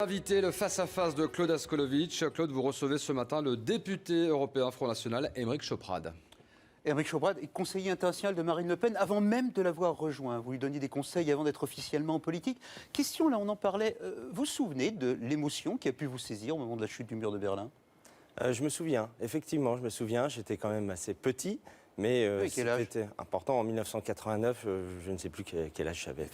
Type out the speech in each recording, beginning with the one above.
Invité le face-à-face de Claude Askolovitch. Claude, vous recevez ce matin le député européen Front National, Aymeric Choprade. Aymeric Choprade est conseiller international de Marine Le Pen avant même de l'avoir rejoint. Vous lui donniez des conseils avant d'être officiellement en politique. Question, là on en parlait, vous vous souvenez de l'émotion qui a pu vous saisir au moment de la chute du mur de Berlin? Je me souviens, effectivement, je me souviens, j'étais quand même assez petit. Mais oui, c'était important. En 1989, je ne sais plus quel âge j'avais.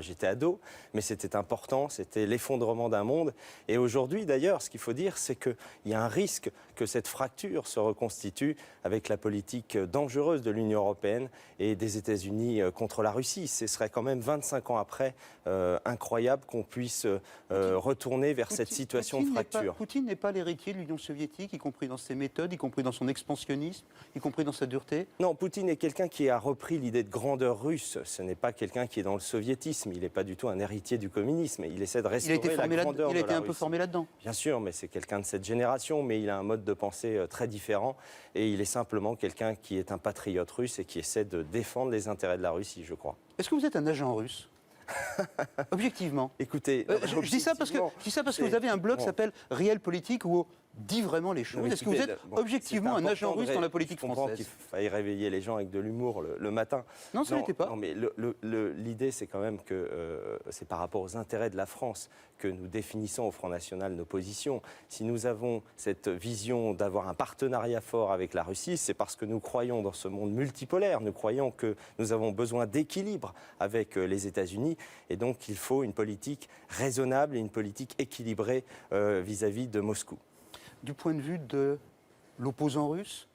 J'étais ado, mais c'était important, c'était l'effondrement d'un monde. Et aujourd'hui, d'ailleurs, ce qu'il faut dire, c'est qu'il y a un risque que cette fracture se reconstitue avec la politique dangereuse de l'Union européenne et des États-Unis contre la Russie. Ce serait quand même 25 ans après incroyable qu'on puisse retourner vers cette situation de fracture. Poutine n'est pas l'héritier de l'Union soviétique, y compris dans ses méthodes, y compris dans son expansionnisme, y compris dans sa dureté. Non, Poutine est quelqu'un qui a repris l'idée de grandeur russe. Ce n'est pas quelqu'un qui est dans le soviétisme. Il n'est pas du tout un héritier du communisme. Il essaie de restaurer la grandeur de la Russie. Il a été un peu formé là-dedans. Bien sûr, mais c'est quelqu'un de cette génération. Mais il a un mode de pensée très différent. Et il est simplement quelqu'un qui est un patriote russe et qui essaie de défendre les intérêts de la Russie, je crois. Est-ce que vous êtes un agent russe? Objectivement. Écoutez, je dis ça parce que vous avez un blog qui s'appelle Réel Politique où on dit vraiment les choses. Est-ce que vous êtes objectivement un agent russe dans la politique française? Je comprends qu'il faille réveiller les gens avec de l'humour le matin. Non, ça n'était pas. Non, mais l'idée, c'est quand même que c'est par rapport aux intérêts de la France que nous définissons au Front National nos positions. Si nous avons cette vision d'avoir un partenariat fort avec la Russie, c'est parce que nous croyons dans ce monde multipolaire. Nous croyons que nous avons besoin d'équilibre avec les États-Unis. Et donc, il faut une politique raisonnable et une politique équilibrée vis-à-vis de Moscou. Du point de vue de l'opposant russe,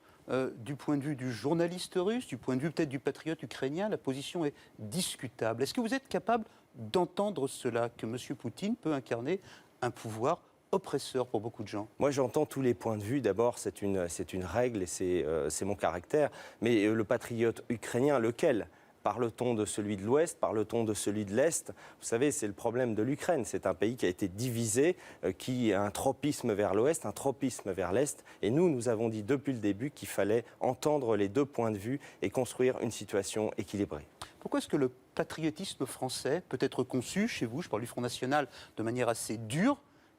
du point de vue du journaliste russe, du point de vue peut-être du patriote ukrainien, la position est discutable. Est-ce que vous êtes capable d'entendre cela, que M. Poutine peut incarner un pouvoir oppresseur pour beaucoup de gens? Moi, j'entends tous les points de vue. D'abord, c'est une règle et c'est mon caractère. Mais le patriote ukrainien, lequel ? Parle-t-on de celui de l'Ouest? Parle-t-on de celui de l'Est? Vous savez, c'est le problème de l'Ukraine. C'est un pays qui a été divisé, qui a un tropisme vers l'Ouest, un tropisme vers l'Est. Et nous avons dit depuis le début qu'il fallait entendre les deux points de vue et construire une situation équilibrée. Pourquoi est-ce que le patriotisme français peut être conçu chez vous, je parle du Front National, de manière assez dure,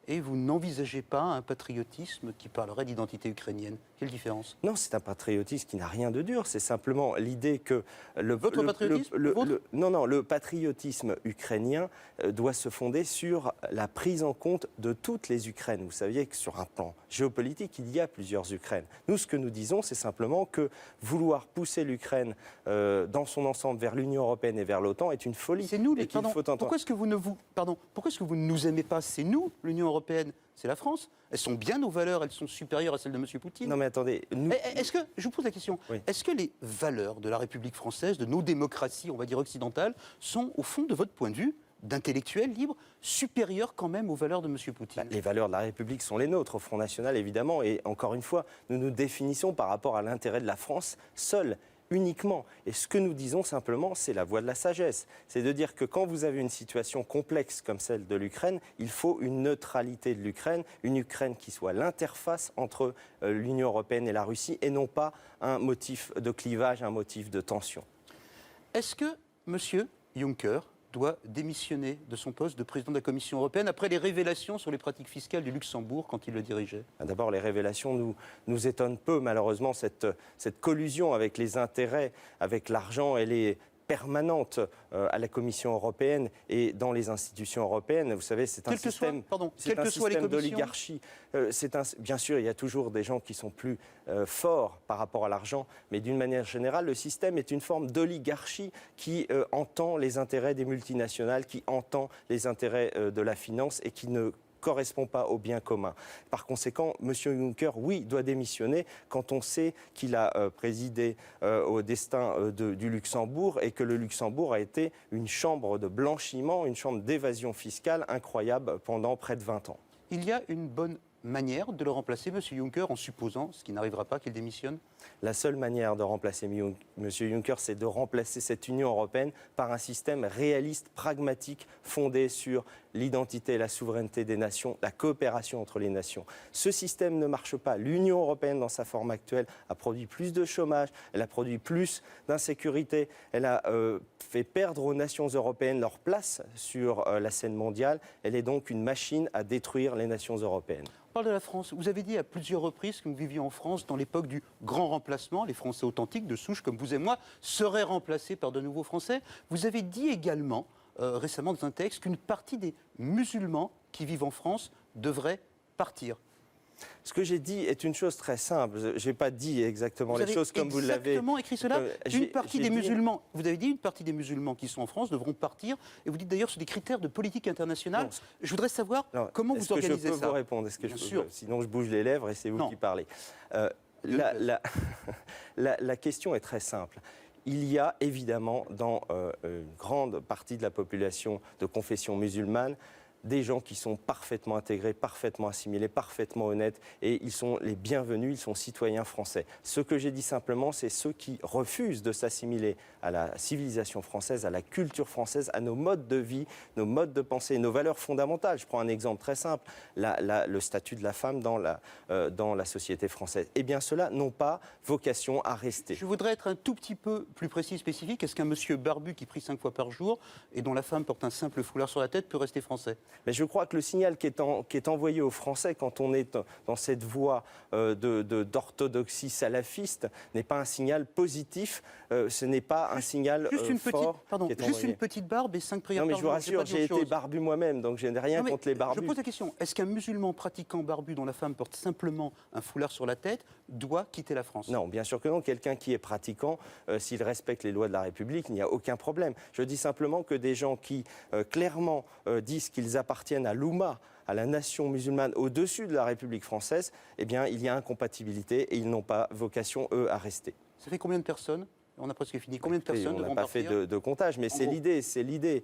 et vous n'envisagez pas un patriotisme qui parlerait d'identité ukrainienne? Quelle différence? Non, c'est un patriotisme qui n'a rien de dur. C'est simplement l'idée que... Votre patriotisme? Le patriotisme ukrainien doit se fonder sur la prise en compte de toutes les Ukraines. Vous saviez que sur un plan géopolitique, il y a plusieurs Ukraines. Nous, ce que nous disons, c'est simplement que vouloir pousser l'Ukraine dans son ensemble vers l'Union européenne et vers l'OTAN est une folie. C'est nous, pourquoi est-ce que vous ne nous aimez pas? C'est nous, l'Union européenne, c'est la France. Elles sont bien nos valeurs, elles sont supérieures à celles de M. Poutine. Non mais attendez... Je vous pose la question, oui. Est-ce que les valeurs de la République française, de nos démocraties, on va dire occidentales, sont, au fond, de votre point de vue, d'intellectuels libres, supérieures quand même aux valeurs de M. Poutine? Les valeurs de la République sont les nôtres, au Front National évidemment, et encore une fois, nous nous définissons par rapport à l'intérêt de la France seule. Uniquement. Et ce que nous disons simplement, c'est la voie de la sagesse. C'est de dire que quand vous avez une situation complexe comme celle de l'Ukraine, il faut une neutralité de l'Ukraine, une Ukraine qui soit l'interface entre l'Union européenne et la Russie, et non pas un motif de clivage, un motif de tension. Est-ce que M. Juncker doit démissionner de son poste de président de la Commission européenne après les révélations sur les pratiques fiscales du Luxembourg quand il le dirigeait? D'abord, les révélations nous étonnent peu. Malheureusement, cette collusion avec les intérêts, avec l'argent, elle est permanente à la Commission européenne et dans les institutions européennes. Vous savez, c'est un système d'oligarchie. Bien sûr, il y a toujours des gens qui sont plus forts par rapport à l'argent, mais d'une manière générale, le système est une forme d'oligarchie qui entend les intérêts des multinationales, qui entend les intérêts de la finance et qui ne correspond pas au bien commun. Par conséquent, M. Juncker, oui, doit démissionner quand on sait qu'il a présidé au destin du Luxembourg et que le Luxembourg a été une chambre de blanchiment, une chambre d'évasion fiscale incroyable pendant près de 20 ans. Il y a une bonne manière de le remplacer, M. Juncker, en supposant, ce qui n'arrivera pas, qu'il démissionne? La seule manière de remplacer M. Juncker, c'est de remplacer cette Union européenne par un système réaliste, pragmatique, fondé sur l'identité, la souveraineté des nations, la coopération entre les nations. Ce système ne marche pas. L'Union européenne, dans sa forme actuelle, a produit plus de chômage, elle a produit plus d'insécurité, elle a fait perdre aux nations européennes leur place sur la scène mondiale. Elle est donc une machine à détruire les nations européennes. On parle de la France. Vous avez dit à plusieurs reprises que nous vivions en France dans l'époque du grand remplacement. Les Français authentiques de souche, comme vous et moi, seraient remplacés par de nouveaux Français. Vous avez dit également, récemment dans un texte, qu'une partie des musulmans qui vivent en France devraient partir. Ce que j'ai dit est une chose très simple. Je n'ai pas dit exactement les choses comme vous l'avez. Vous avez exactement écrit cela. Une partie des musulmans, vous avez dit une partie des musulmans qui sont en France devront partir. Et vous dites d'ailleurs sur des critères de politique internationale. Non. Je voudrais savoir comment vous organisez ça. Est-ce que je peux vous répondre? Sinon, je bouge les lèvres et c'est vous qui parlez. La question est très simple. Il y a évidemment dans une grande partie de la population de confession musulmane des gens qui sont parfaitement intégrés, parfaitement assimilés, parfaitement honnêtes, et ils sont les bienvenus, ils sont citoyens français. Ce que j'ai dit simplement, c'est ceux qui refusent de s'assimiler à la civilisation française, à la culture française, à nos modes de vie, nos modes de pensée, nos valeurs fondamentales. Je prends un exemple très simple, le statut de la femme dans la société française. Eh bien, ceux-là n'ont pas vocation à rester. Je voudrais être un tout petit peu plus précis, spécifique. Est-ce qu'un monsieur barbu qui prie 5 fois par jour et dont la femme porte un simple foulard sur la tête peut rester français? Mais je crois que le signal qui est envoyé aux Français quand on est dans cette voie d'orthodoxie salafiste n'est pas un signal positif, ce n'est pas un signal fort. Juste une petite barbe et 5 prières par jour. Non, mais je vous rassure, j'ai été barbu moi-même, donc je n'ai rien contre les barbus. Je pose la question, est-ce qu'un musulman pratiquant barbu dont la femme porte simplement un foulard sur la tête doit quitter la France? Non, bien sûr que non. Quelqu'un qui est pratiquant, s'il respecte les lois de la République, il n'y a aucun problème. Je dis simplement que des gens qui clairement disent qu'ils appartiennent à l'Oumma, à la nation musulmane au-dessus de la République française, eh bien, il y a incompatibilité et ils n'ont pas vocation, eux, à rester. Ça fait combien de personnes? On a presque fini. Combien de personnes devront partir? On n'a pas fait de comptage, mais c'est l'idée, c'est l'idée.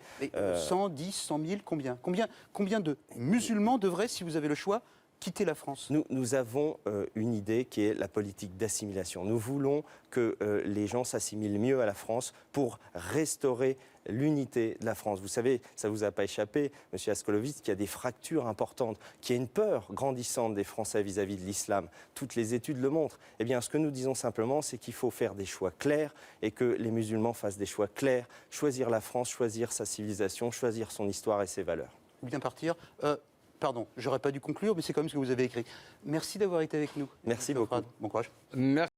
100, 10, 100 000, combien de musulmans devraient, si vous avez le choix, quitter la France? Nous avons une idée qui est la politique d'assimilation. Nous voulons que les gens s'assimilent mieux à la France pour restaurer l'unité de la France. Vous savez, ça ne vous a pas échappé, M. Askolovitz, qu'il y a des fractures importantes, qu'il y a une peur grandissante des Français vis-à-vis de l'islam. Toutes les études le montrent. Eh bien, ce que nous disons simplement, c'est qu'il faut faire des choix clairs et que les musulmans fassent des choix clairs, choisir la France, choisir sa civilisation, choisir son histoire et ses valeurs. Bien partir. Pardon, j'aurais pas dû conclure, mais c'est quand même ce que vous avez écrit. Merci d'avoir été avec nous. Merci beaucoup. Bon courage. Merci.